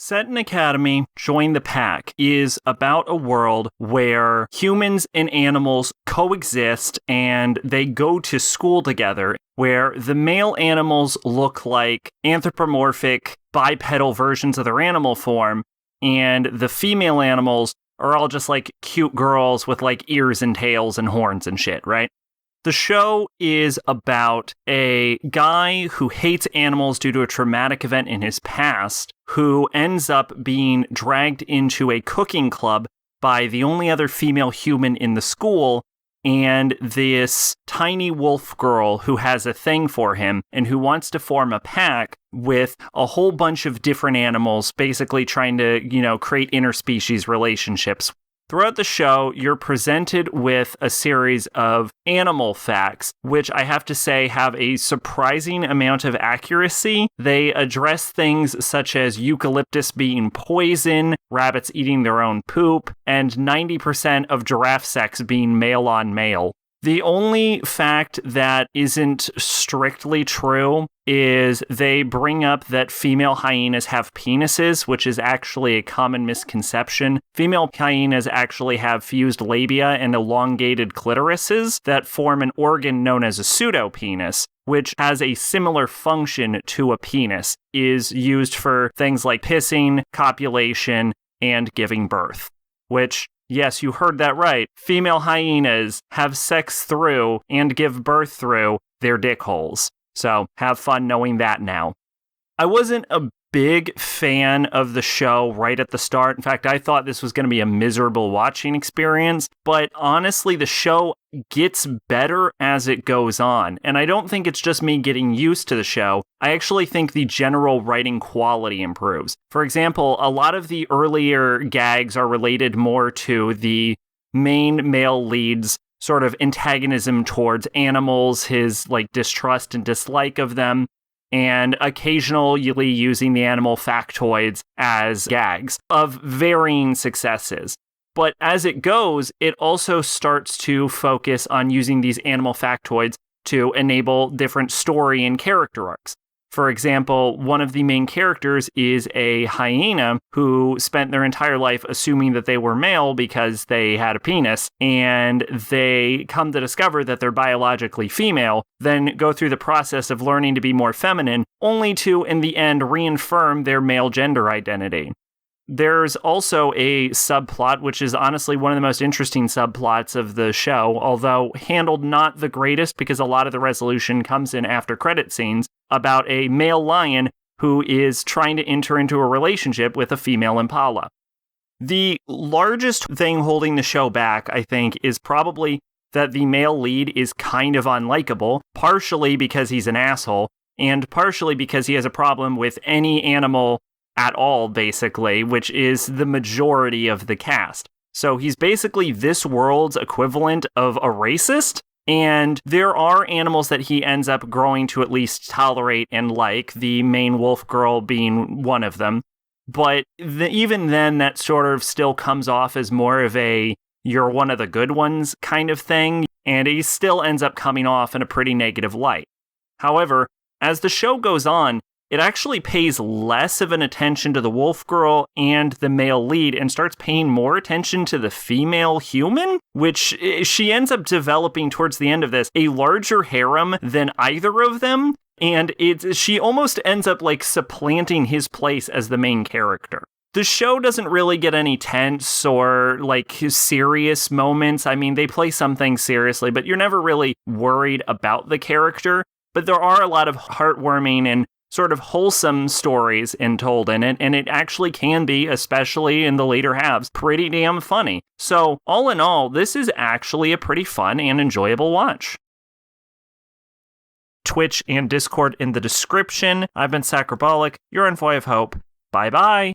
Seton Academy, Join the Pack is about a world where humans and animals coexist and they go to school together, where the male animals look like anthropomorphic bipedal versions of their animal form, and the female animals are all just like cute girls with like ears and tails and horns and shit, right? The show is about a guy who hates animals due to a traumatic event in his past, who ends up being dragged into a cooking club by the only other female human in the school, and this tiny wolf girl who has a thing for him and who wants to form a pack with a whole bunch of different animals, basically trying to, create interspecies relationships. Throughout the show, you're presented with a series of animal facts, which I have to say have a surprising amount of accuracy. They address things such as eucalyptus being poison, rabbits eating their own poop, and 90% of giraffe sex being male on male. The only fact that isn't strictly true is they bring up that female hyenas have penises, which is actually a common misconception. Female hyenas actually have fused labia and elongated clitorises that form an organ known as a pseudopenis, which has a similar function to a penis, is used for things like pissing, copulation, and giving birth, which... Yes, you heard that right. Female hyenas have sex through and give birth through their dick holes. So have fun knowing that now. I wasn't a big fan of the show right at the start. In fact, I thought this was going to be a miserable watching experience. But honestly, the show gets better as it goes on. And I don't think it's just me getting used to the show. I actually think the general writing quality improves. For example, a lot of the earlier gags are related more to the main male lead's sort of antagonism towards animals, his distrust and dislike of them, and occasionally using the animal factoids as gags of varying successes. But as it goes, it also starts to focus on using these animal factoids to enable different story and character arcs. For example, one of the main characters is a hyena who spent their entire life assuming that they were male because they had a penis, and they come to discover that they're biologically female, then go through the process of learning to be more feminine, only to, in the end, reaffirm their male gender identity. There's also a subplot, which is honestly one of the most interesting subplots of the show, although handled not the greatest because a lot of the resolution comes in after credit scenes, about a male lion who is trying to enter into a relationship with a female impala. The largest thing holding the show back, I think, is probably that the male lead is kind of unlikable, partially because he's an asshole, and partially because he has a problem with any animal at all, basically, which is the majority of the cast. So he's basically this world's equivalent of a racist, and there are animals that he ends up growing to at least tolerate and like, the main wolf girl being one of them. But even then, that sort of still comes off as more of a you're one of the good ones kind of thing, and he still ends up coming off in a pretty negative light. However, as the show goes on, it actually pays less of an attention to the wolf girl and the male lead and starts paying more attention to the female human, which she ends up developing towards the end of this a larger harem than either of them. And she almost ends up supplanting his place as the main character. The show doesn't really get any tense or serious moments. I mean, they play some things seriously, but you're never really worried about the character. But there are a lot of heartwarming and sort of wholesome stories told in it, and it actually can be, especially in the later halves, pretty damn funny. So, all in all, this is actually a pretty fun and enjoyable watch. Twitch and Discord in the description. I've been Sacrobolic, your Envoy of Hope. Bye-bye!